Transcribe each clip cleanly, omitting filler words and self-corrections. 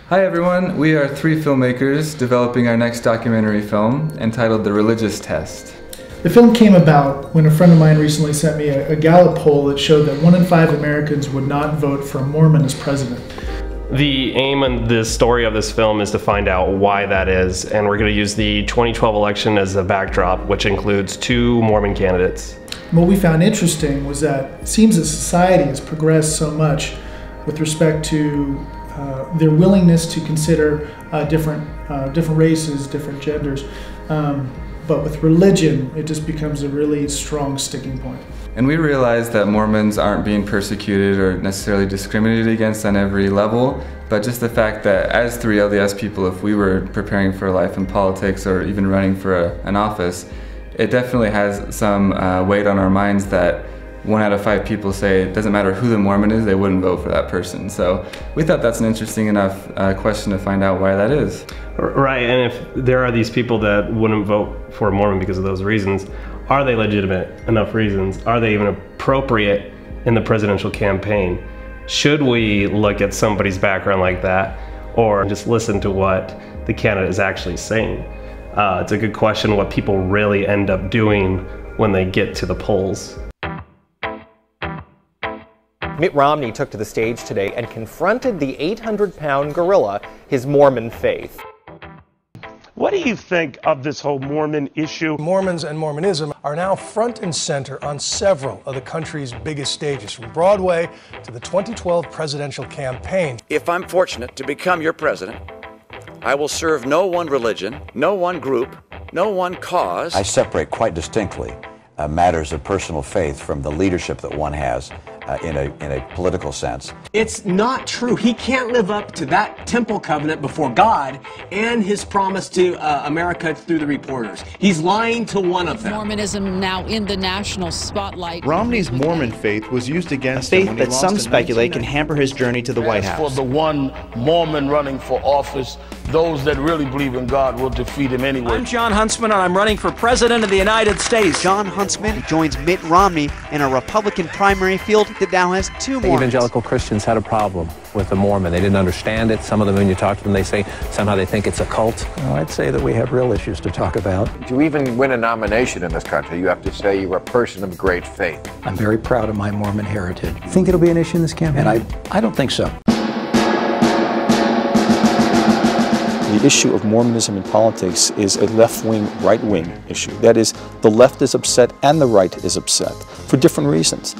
Hi everyone, we are three filmmakers developing our next documentary film entitled The Religious Test. The film came about when a friend of mine recently sent me a Gallup poll that showed that 1 in 5 Americans would not vote for a Mormon as president. The aim and the story of this film is to find out why that is, and we're going to use the 2012 election as a backdrop, which includes 2 Mormon candidates. And what we found interesting was that it seems that society has progressed so much with respect to their willingness to consider different races, different genders. But with religion, it just becomes a really strong sticking point. And we realized that Mormons aren't being persecuted or necessarily discriminated against on every level, but just the fact that as 3 LDS people, if we were preparing for a life in politics or even running for an office, it definitely has some weight on our minds that 1 out of 5 people say it doesn't matter who the Mormon is, they wouldn't vote for that person. So we thought that's an interesting enough question to find out why that is. Right, and if there are these people that wouldn't vote for a Mormon because of those reasons, are they legitimate enough reasons? Are they even appropriate in the presidential campaign? Should we look at somebody's background like that, or just listen to what the candidate is actually saying? It's a good question what people really end up doing when they get to the polls. Mitt Romney took to the stage today and confronted the 800-pound gorilla, his Mormon faith. What do you think of this whole Mormon issue? Mormons and Mormonism are now front and center on several of the country's biggest stages, from Broadway to the 2012 presidential campaign. If I'm fortunate to become your president, I will serve no one religion, no one group, no one cause. I separate quite distinctly matters of personal faith from the leadership that one has in a political sense. It's not true. He can't live up to that temple covenant before God and his promise to America through the reporters. He's lying to one of them. Mormonism now in the national spotlight. Romney's Mormon faith was used against him when he lost that some speculate can hamper his journey to the White House. For the one Mormon running for office, those that really believe in God will defeat him anyway. I'm John Huntsman, and I'm running for President of the United States. John Huntsman joins Mitt Romney in a Republican primary field that now has 2 Mormons. Evangelical Christians had a problem with the Mormon. They didn't understand it. Some of them, when you talk to them, they say somehow they think it's a cult. Well, I'd say that we have real issues to talk about. To even win a nomination in this country, you have to say you're a person of great faith. I'm very proud of my Mormon heritage. Think it'll be an issue in this campaign? And I don't think so. The issue of Mormonism in politics is a left-wing, right-wing issue. That is, the left is upset and the right is upset for different reasons.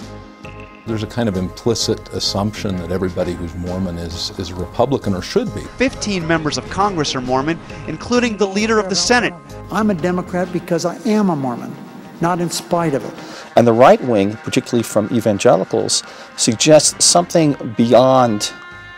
There's a kind of implicit assumption that everybody who's Mormon is a Republican or should be. 15 members of Congress are Mormon, including the leader of the Senate. I'm a Democrat because I am a Mormon, not in spite of it. And the right wing, particularly from evangelicals, suggests something beyond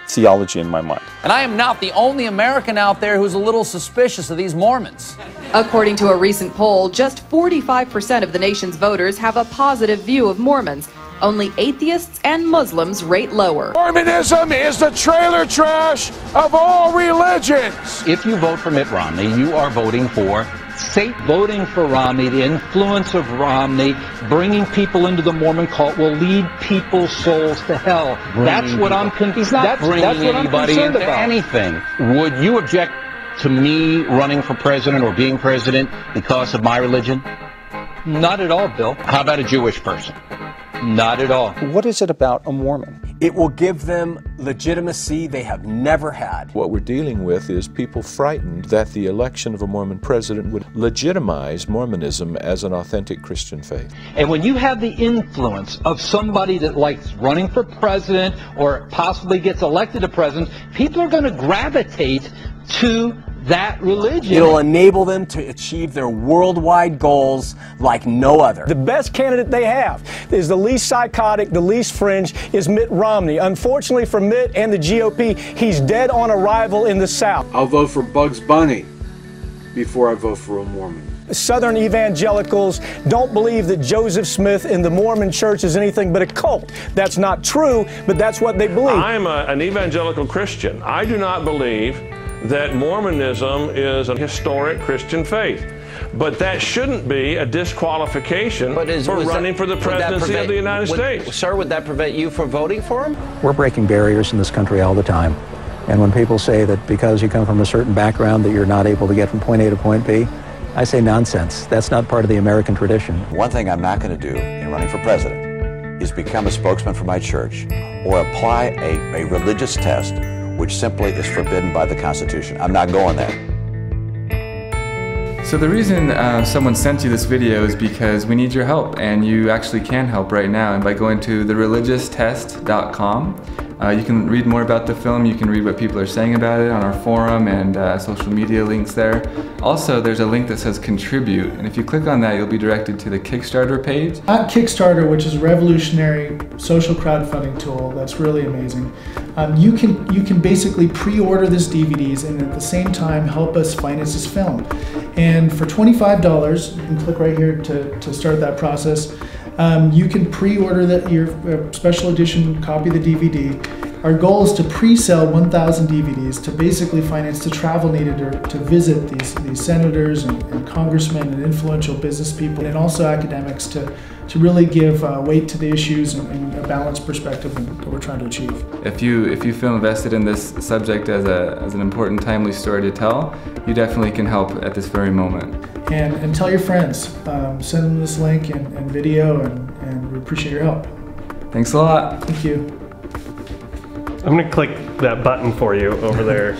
theology in my mind. And I am not the only American out there who's a little suspicious of these Mormons. According to a recent poll, just 45% of the nation's voters have a positive view of Mormons. Only atheists and Muslims rate lower. Mormonism is the trailer trash of all religions. If you vote for Mitt Romney, you are voting for Satan. Voting for Romney, the influence of Romney, bringing people into the Mormon cult will lead people's souls to hell. That's what I'm concerned about. He's not bringing anybody into anything. Would you object to me running for president or being president because of my religion? Not at all, Bill. How about a Jewish person? Not at all. What is it about a Mormon? It will give them legitimacy they have never had. What we're dealing with is people frightened that the election of a Mormon president would legitimize Mormonism as an authentic Christian faith. And when you have the influence of somebody that likes running for president or possibly gets elected to president, people are going to gravitate to that religion. It'll enable them to achieve their worldwide goals like no other. The best candidate they have is the least psychotic, the least fringe, is Mitt Romney. Unfortunately for Mitt and the GOP, he's dead on arrival in the South. I'll vote for Bugs Bunny before I vote for a Mormon. Southern evangelicals don't believe that Joseph Smith in the Mormon church is anything but a cult. That's not true, but that's what they believe. I'm an evangelical Christian. I do not believe that Mormonism is a historic Christian faith. But that shouldn't be a disqualification for running for the presidency of the United States. Sir, would that prevent you from voting for him? We're breaking barriers in this country all the time. And when people say that because you come from a certain background that you're not able to get from point A to point B, I say nonsense. That's not part of the American tradition. One thing I'm not going to do in running for president is become a spokesman for my church or apply a religious test which simply is forbidden by the Constitution. I'm not going there. So the reason someone sent you this video is because we need your help, and you actually can help right now. And by going to thereligioustest.com, you can read more about the film, you can read what people are saying about it on our forum and social media links there. Also, there's a link that says contribute, and if you click on that, you'll be directed to the Kickstarter page. At Kickstarter, which is a revolutionary social crowdfunding tool that's really amazing, you can basically pre-order this DVDs and at the same time help us finance this film. And for $25, you can click right here to start that process. You can pre-order your special edition copy of the DVD. Our goal is to pre-sell 1,000 DVDs to basically finance the travel needed to visit these senators and congressmen and influential business people, and also academics to really give weight to the issues and a balanced perspective of what we're trying to achieve. If you feel invested in this subject as an important, timely story to tell, you definitely can help at this very moment. And tell your friends. Send them this link and video, and we appreciate your help. Thanks a lot. Thank you. I'm going to click that button for you over there.